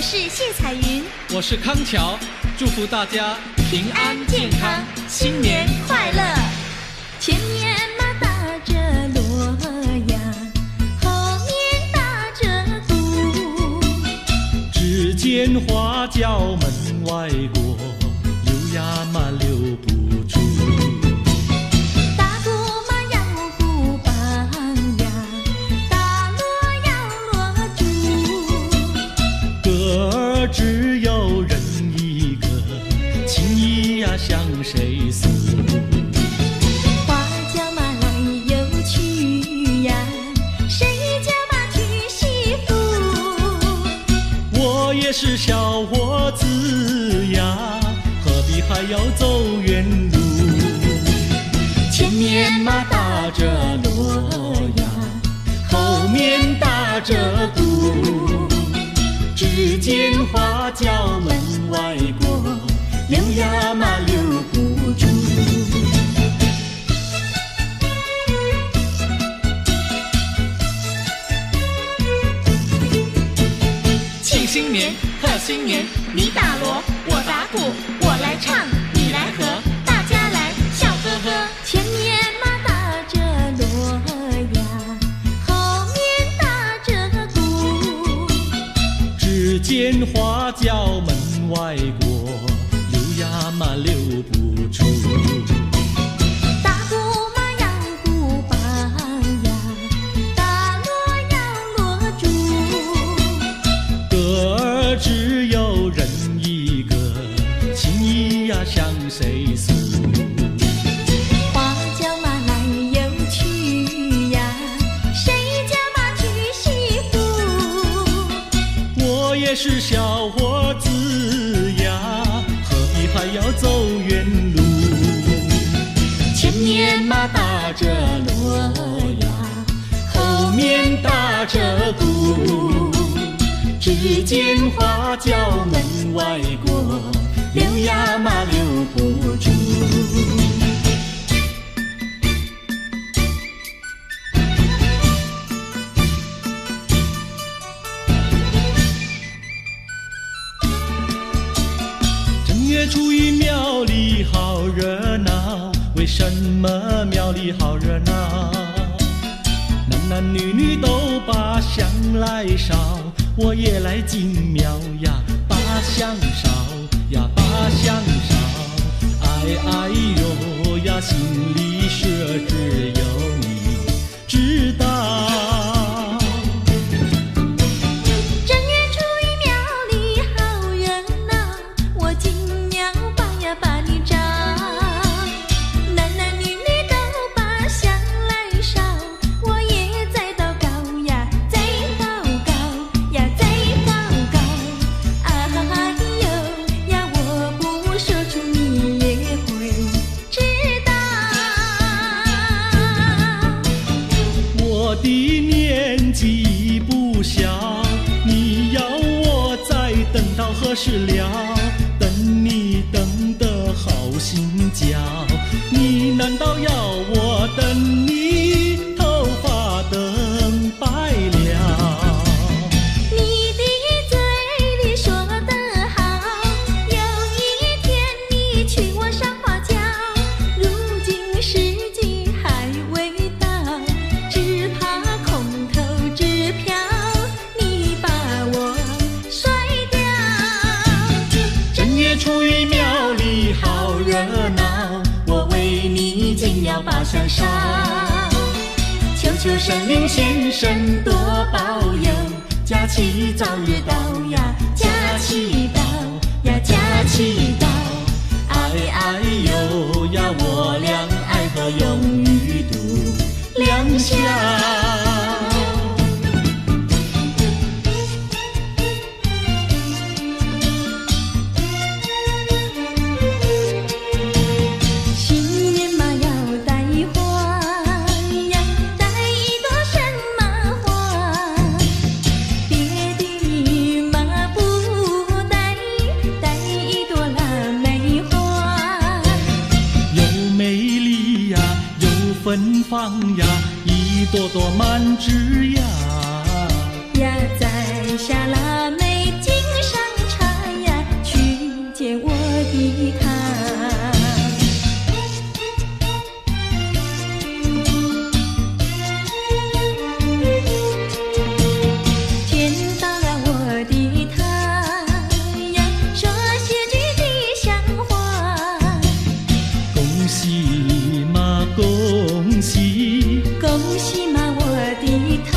是谢彩云，我是康桥，祝福大家平安健康，新年快乐。前面马打着锣呀，后面打着鼓，只见花轿门外过，溜呀嘛溜不住。打鼓嘛要鼓棒呀，打锣要锣珠，歌儿只有人一个，情意呀向谁诉？花轿嘛来又去呀，谁家嘛娶媳妇？我也是小伙子呀，何必还要走远路？前面嘛打着锣呀，后面打着鼓，只见花轿门外过，溜呀嘛溜不住。庆新年，贺新年，你打锣，我打鼓，我来唱，你来和，大家来笑呵呵。前面嘛打着锣呀，后面打着鼓，只见花轿门外过，溜呀嘛溜不住。打鼓嘛要鼓棒呀，打锣要锣珠，歌儿只有人一个，情意呀向谁诉？花轿嘛来又去呀，谁家嘛娶媳妇？我也是小伙子呀，何必还要走远路？前面嘛打着锣呀，后面打着鼓，只见花轿门外过，溜呀嘛溜不住。正月初一庙里好热闹，为什么庙里好热闹？男男女女都把香来烧，我也来进庙呀，把香烧呀，把香烧。哎哎呦呀，心里事只有你知道。正月初一庙里好热闹，我进庙把呀把你找，男男女女都把香来烧，我也在祷告呀，在祷告呀，在祷告。哎呦呀，我不说出你也会知道。我的年纪不小，你要我再等到何时了？等你等得好心焦，你难道要我等你头发等白了？你的嘴里说得好，有一天你娶我上花轿，如今时机还未到，只怕空头支票你把我甩掉。正月初一庙里好热闹，我为你进庙把香烧，求求神灵先生多保佑，假期早日到呀，假期到呀，假期到。哎哎呦呀，我俩爱河永远度良宵。新年嘛要带花呀，带一朵什么花？别的嘛不带，带一朵腊梅花。又美丽呀，又芬芳呀，一朵朵满枝桠。呀，摘下腊梅经上见我的他。见到了我的他呀，说些句吉祥话。恭喜嘛，恭喜，恭喜嘛，我的他，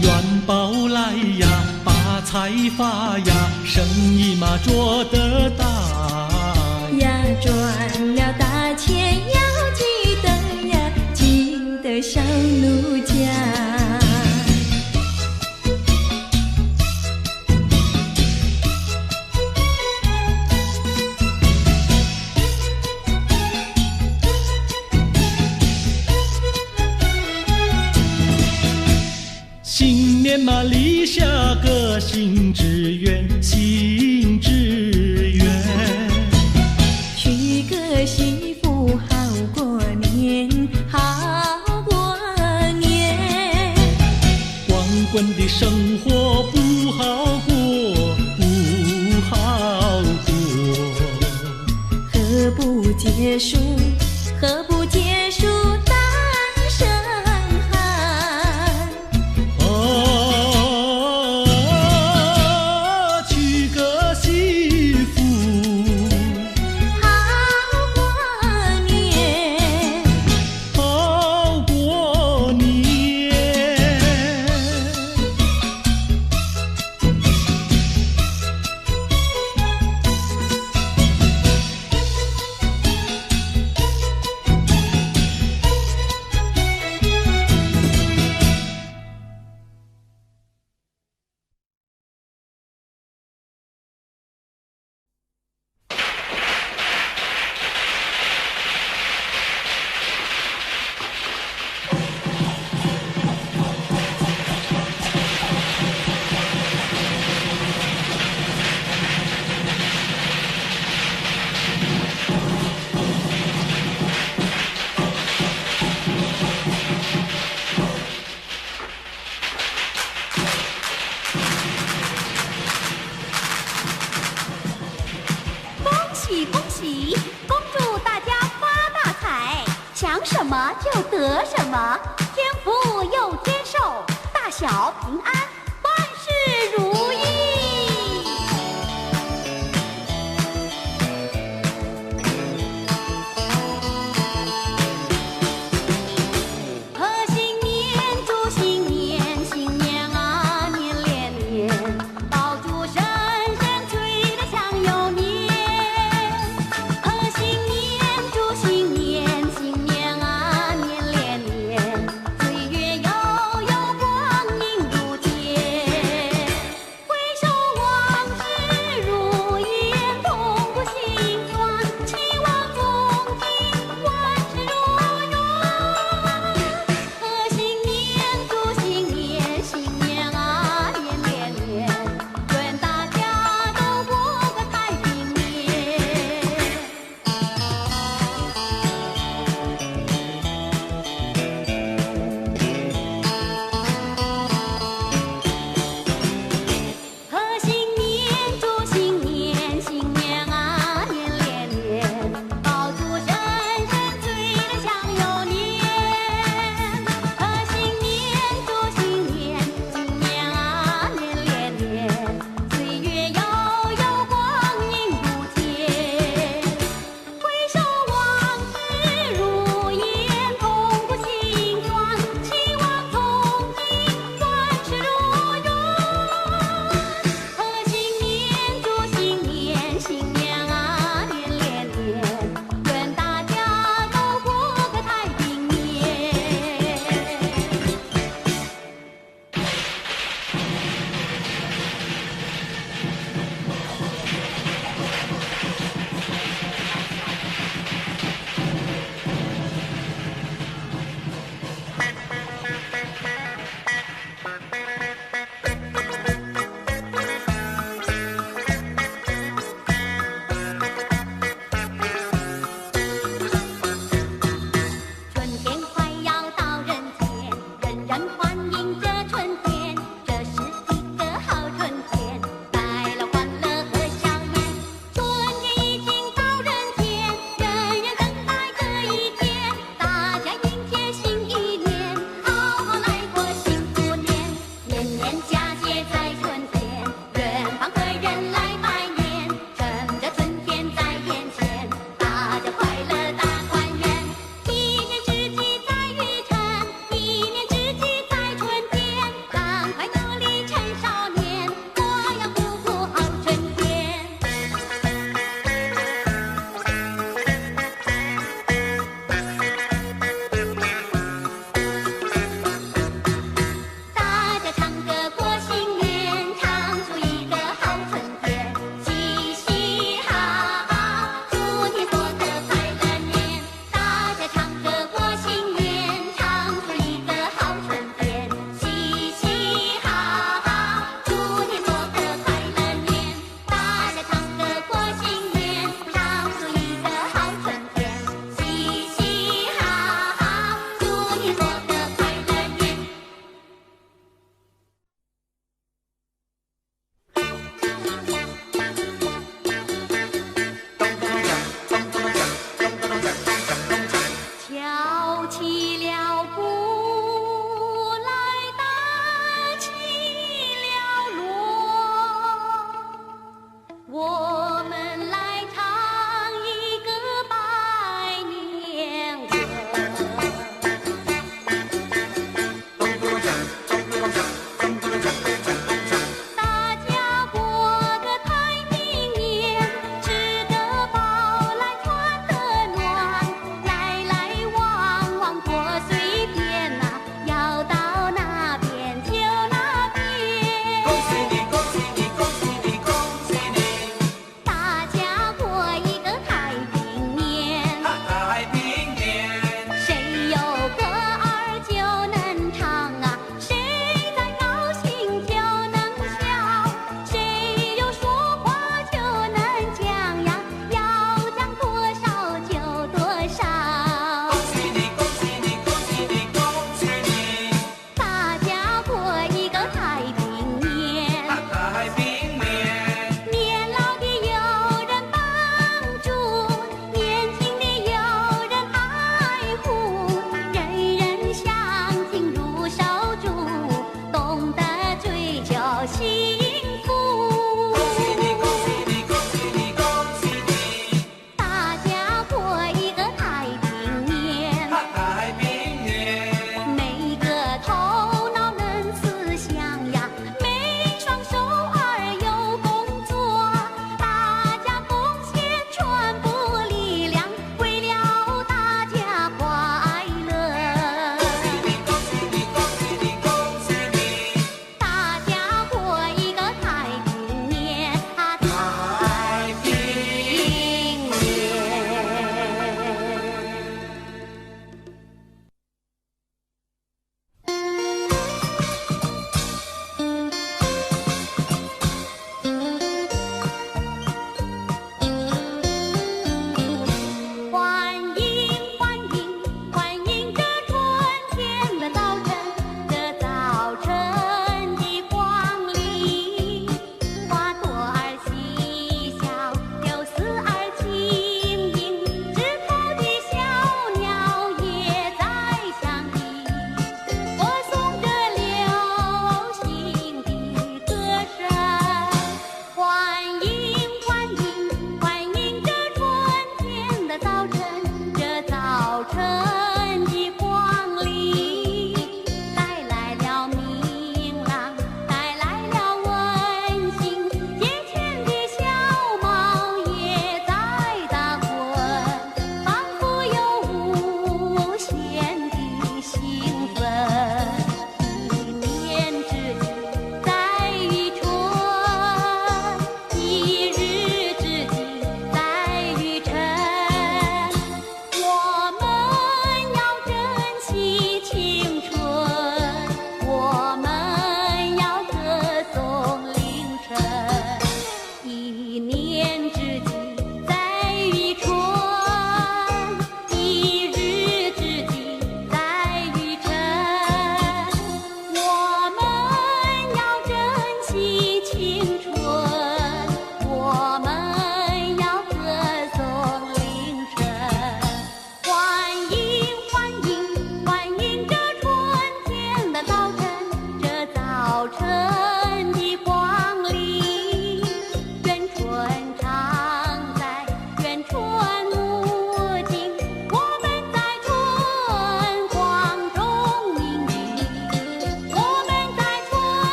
元宝来呀，发财发呀，生意嘛做得大呀，赚了大钱要记得呀，记得小奴家。新年嘛立下个新志愿，新志愿，娶个媳妇好过年，好过年。光棍的生活不好过，不好过。何不结束？何不结束单身汉？娶个媳妇好过年，好过年。恭喜！恭祝大家发大财，想什么就得什么，天福又天寿，大小平安，万事如意。贺新年，祝新年，新年啊年连年，爆竹声声催得像有年。贺新年，祝新年，新年啊年连年，岁月悠悠，光阴如箭。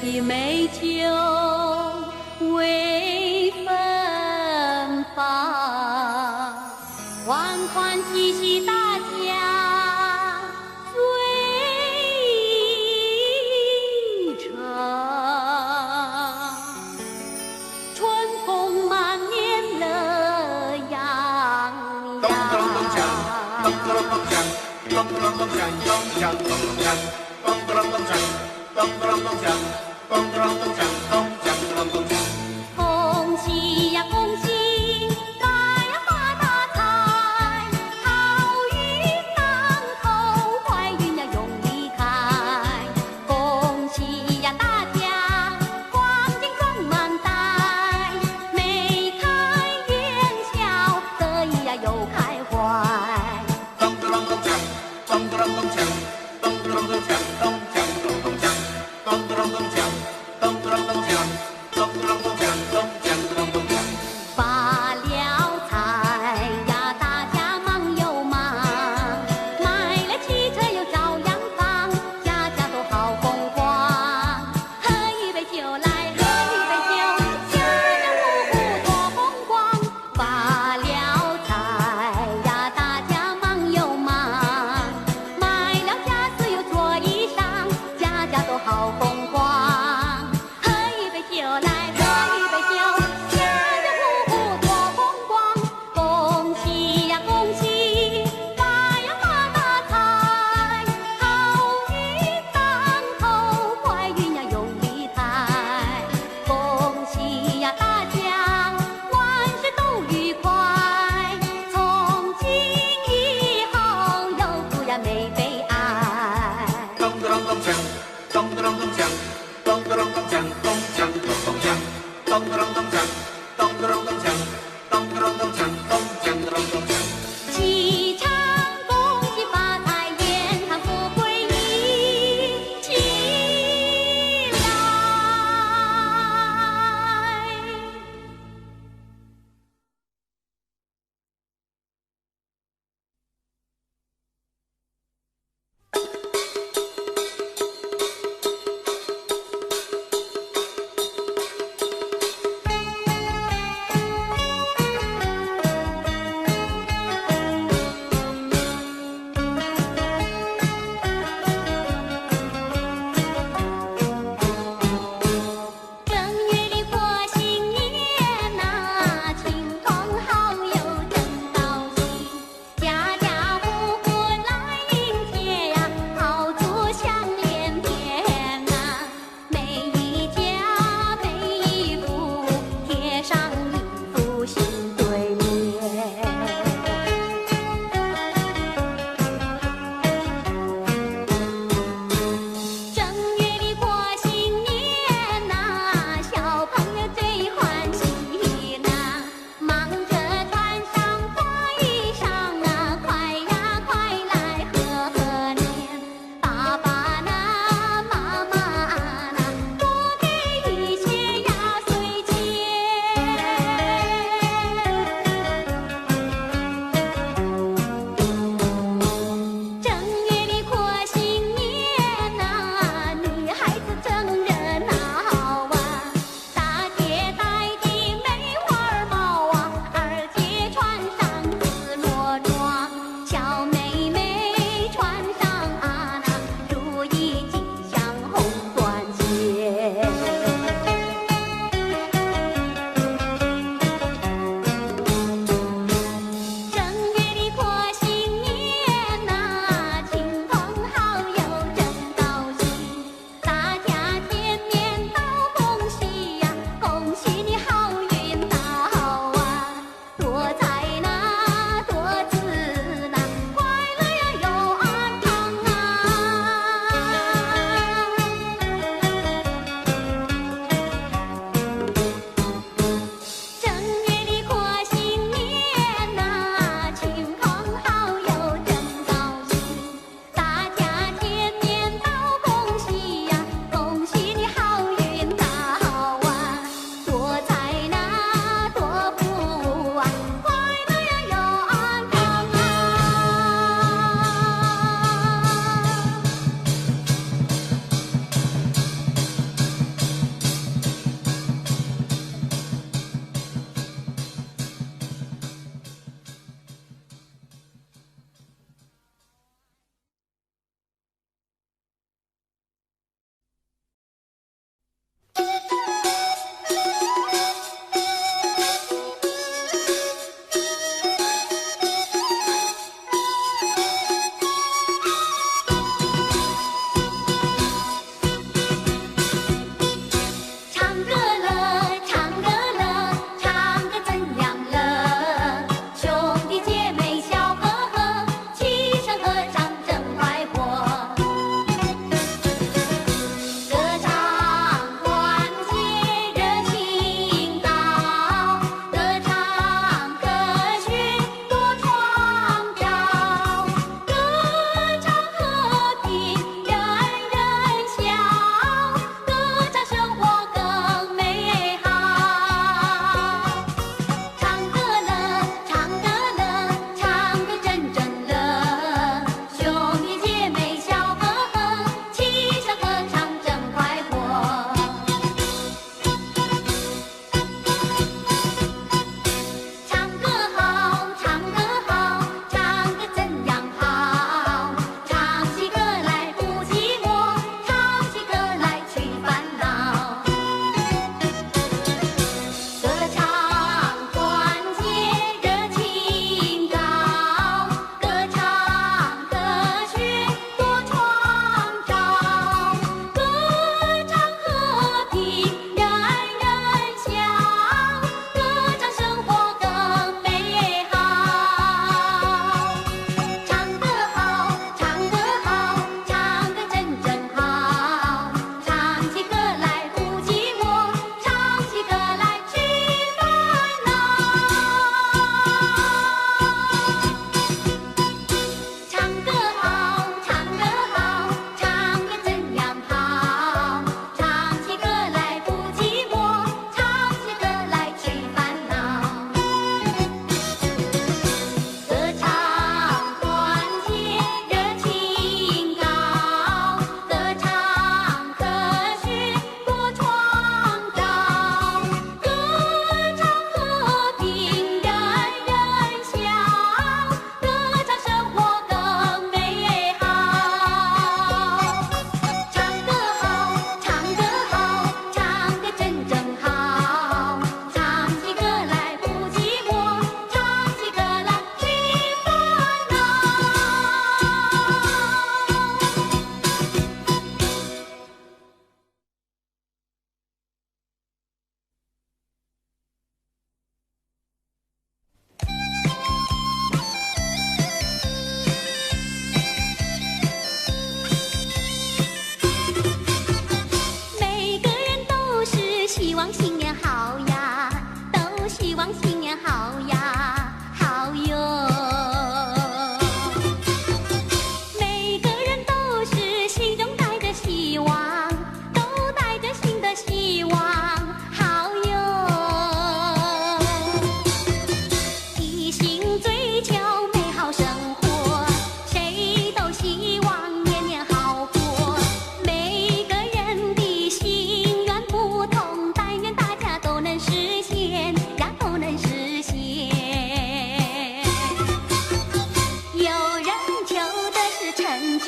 的美酒未芬芳，欢欢喜喜大家醉成，春风满面乐洋洋。恭喜呀恭喜，大呀发大财，好运当头，坏运呀永离开。恭喜呀大家，黄金装满袋，眉开眼笑，得意呀又开怀。咚咚咚锵，咚咚咚锵，咚咚咚锵，咚锵咚咚锵，咚咚咚锵，咚咚咚锵，咚咚。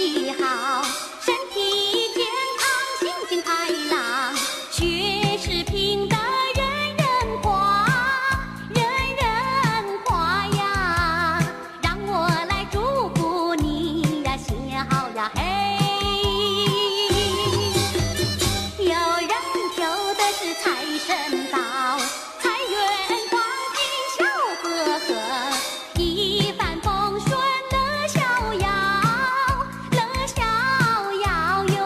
气好，身体健康，心情开朗，学识拼得人人夸，人人夸呀！让我来祝福你呀，新年好呀嘿！有人求的是财神到，财源广进笑呵呵，一帆风顺乐逍遥，乐逍遥哟！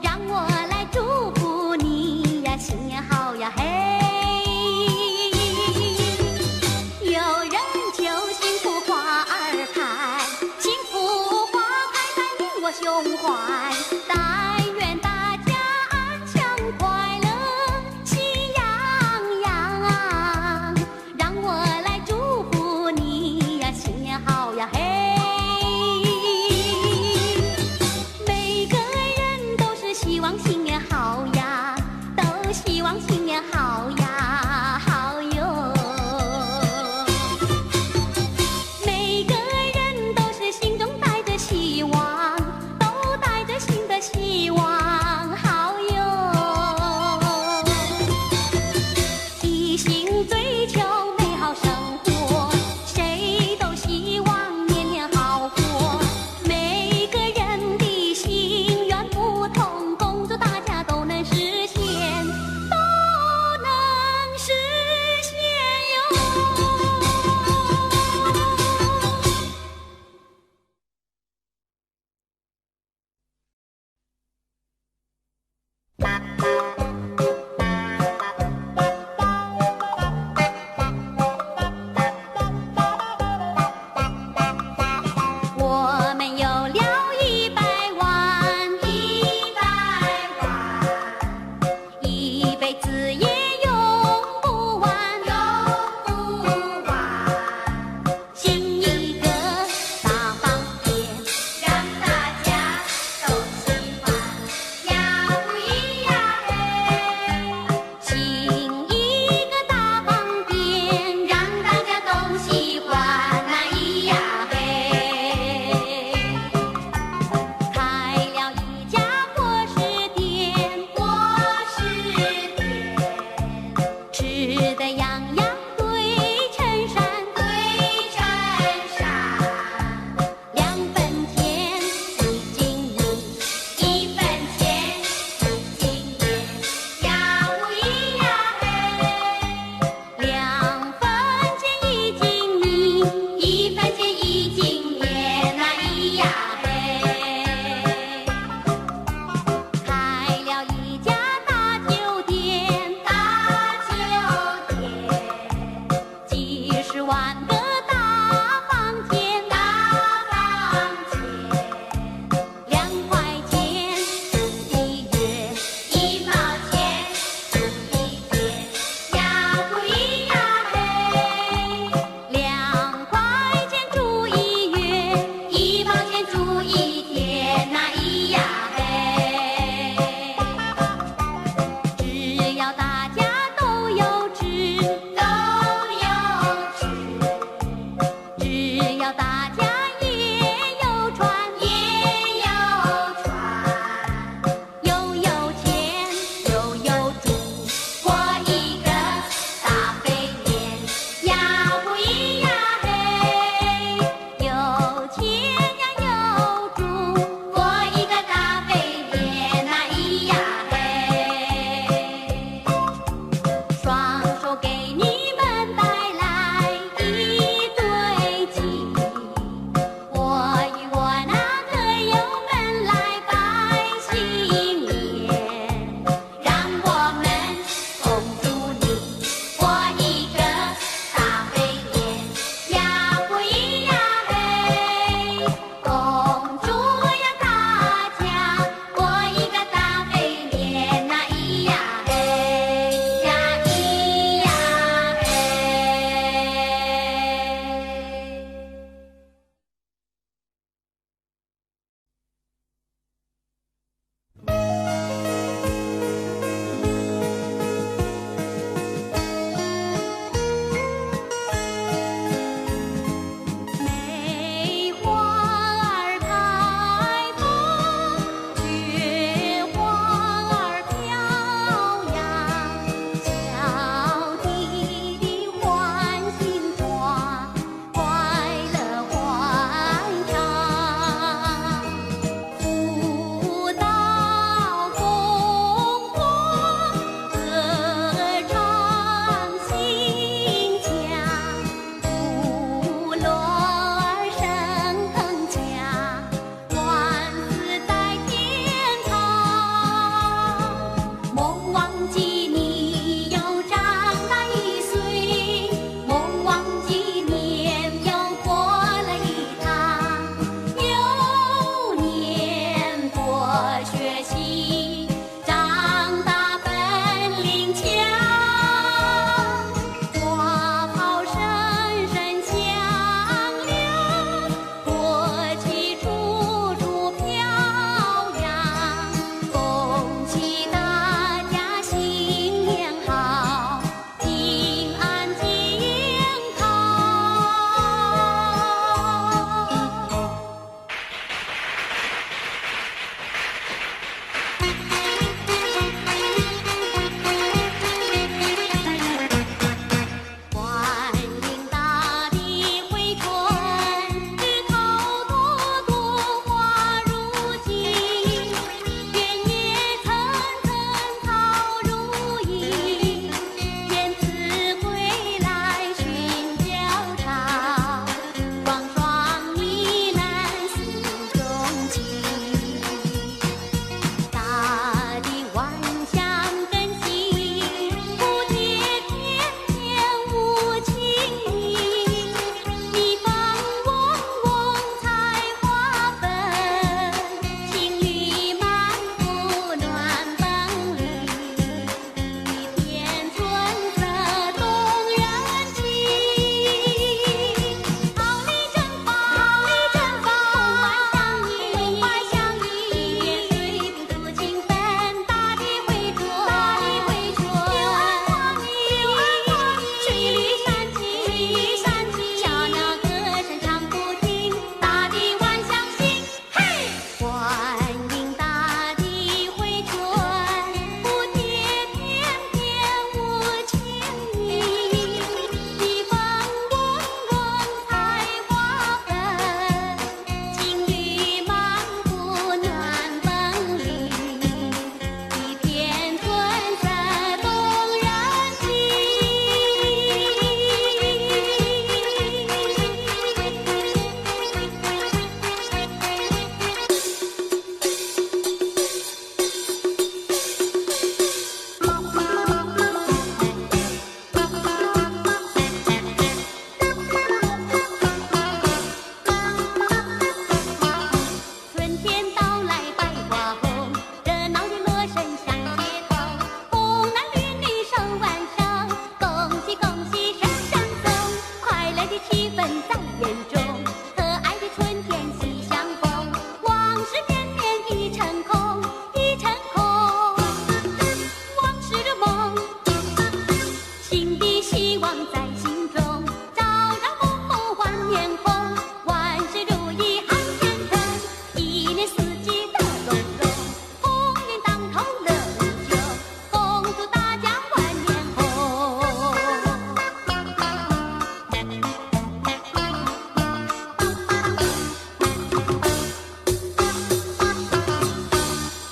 让我来祝福你呀，新年好呀嘿！有人求幸福花儿开，幸福花开在你我胸怀，但愿大家安详快乐，喜洋洋。让我来祝福你呀，新年好呀嘿！每个人都是希望新年好呀，都希望新年好呀，好哟。每个人都是心中带着希望，都带着希天喜相逢，往事绵绵已成空，已成空。往事如梦，心底希望在心中，朝朝暮暮换面红，万事如意好天空，一年四季乐融融，鸿运当头乐无穷，恭祝大家万年红。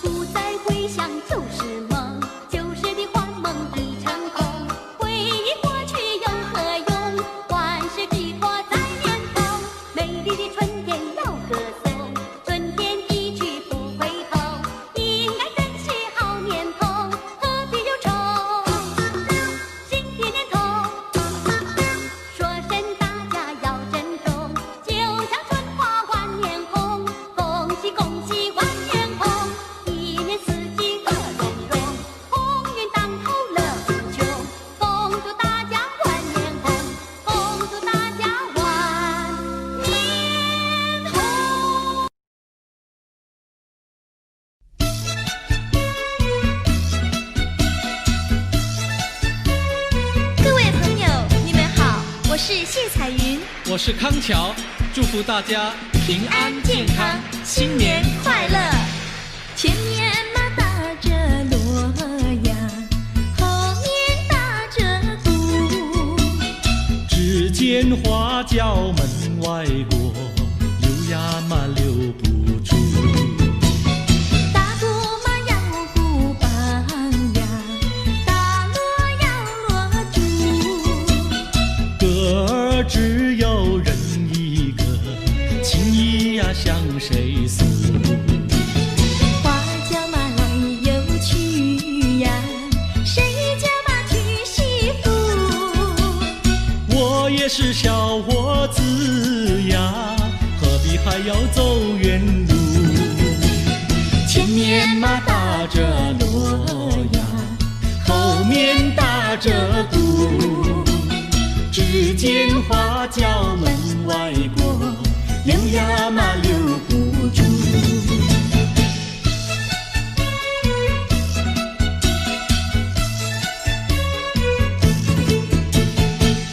不再回想旧时梦，旧时的幻梦已成空，回忆过去有何用？万事寄托在面头，美丽的春天要歌颂，春天一去不回头，应该珍惜好年头，何必忧愁？新的年头，说声大家要珍重，就像春花换年红，恭喜恭喜万年红，一年四季乐融融，鸿运当头乐无穷，恭祝大家万年红，恭祝大家万年红。各位朋友，你们好，我是谢彩云，我是康桥，祝福大家平安健康，新年快乐！前面马打着锣呀，后面打着鼓，只见花轿门外过，溜呀嘛溜不住。打鼓嘛要鼓棒呀，打锣要锣珠。歌儿只有人一个，情意呀向谁诉？花轿嘛来又去呀，谁家嘛娶媳妇？我也是小伙子呀，何必还要走远路？前面嘛打着锣呀，后面打着鼓，只见花轿门外过，溜呀嘛溜不住。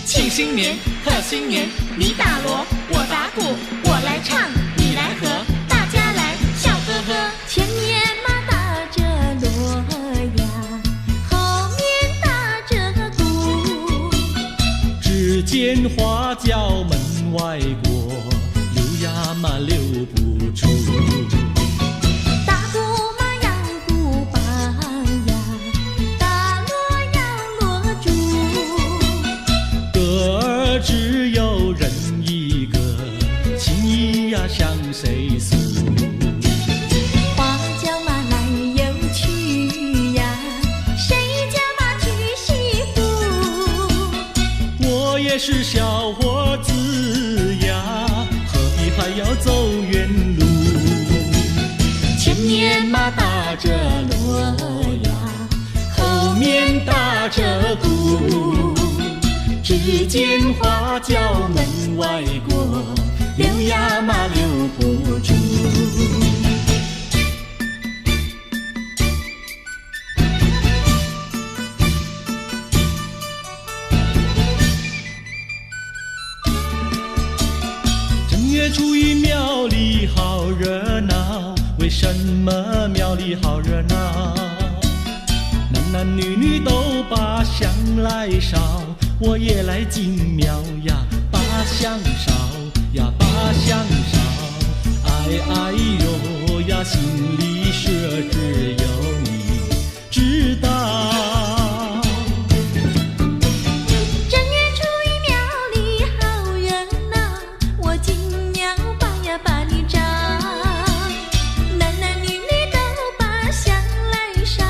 庆新年，贺新年，你打锣，我打鼓，我来唱，你来和，大家来笑呵呵。前面嘛打着锣呀，后面打着鼓，只见花轿门外过，溜呀嘛溜不住。打鼓嘛要鼓棒呀，打锣要锣珠。歌儿只有人一个，情意呀向谁诉？花轿嘛来又去呀，谁家嘛娶媳妇？我也是小伙子呀，何必还要走远路？前面嘛打着锣呀，后面打着鼓，只见花轿门外过，溜呀嘛溜不住。正月初一庙里好热闹，为什么庙里好热闹？男男女女都把香来烧，我也来进庙呀，把香烧呀，把香烧。哎哎呦呀，心里说只有你知道。正月初一庙里好热闹，我进庙把呀把你找，男男女女都把香来烧，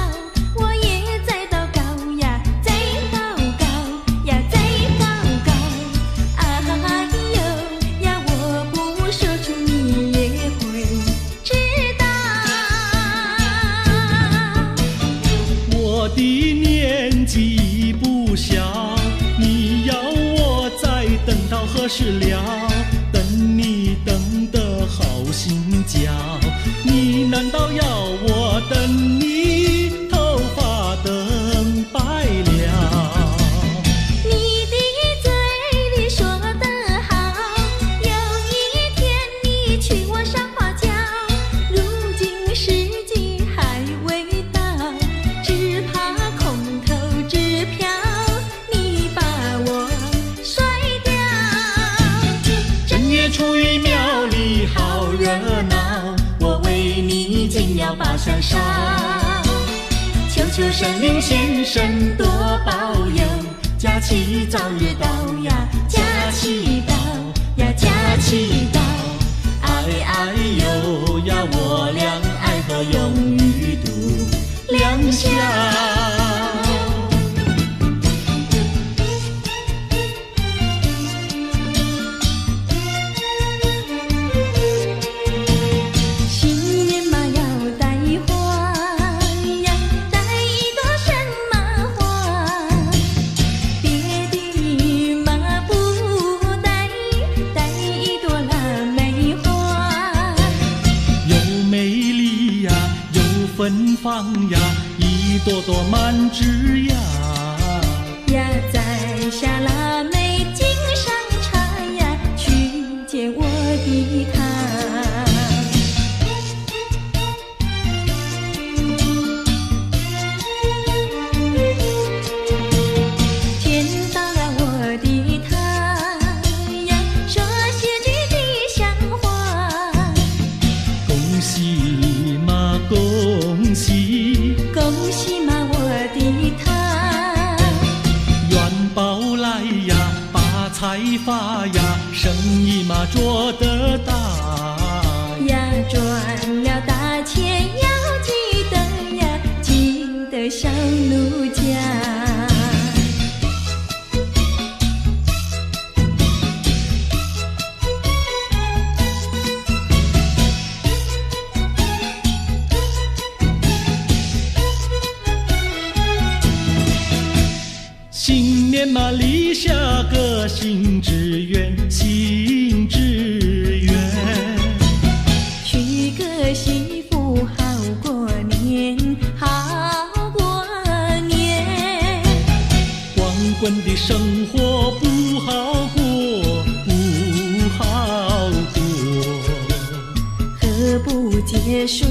我也在祷告呀，在祷告呀，在祷告。哎呦呀，我不说出你也会知道。我的年纪不小，你要我再等到何时了？等你等得脚。你难道要我等你头发等白了？你的嘴里说得好，有一天你娶我上花轿。如今时机还未到，只怕空头支票你把我甩掉。正月初一庙里好热闹，我为你紧要把山烧。求求神灵先生多保佑，假期早日到呀，假期到呀，假期到。哎哎呦呀，我俩爱河永远度良宵。新年嘛要带花呀，带一朵什么花？别的嘛不带，带一朵腊梅花。又美丽呀，又芬芳呀，一朵朵满枝桠。呀，摘下腊梅敬上茶呀，去见我的他。见到了我的他呀，说些句吉祥话。恭喜嘛恭喜，恭喜嘛我的他，元宝来呀，发财发呀，生意嘛做得大。呀赚了大钱要记得呀，记得小奴家。新年嘛立下个新志愿，新志愿。娶个媳妇好过年，好过年。光棍的生活不好过，不好过。何不结束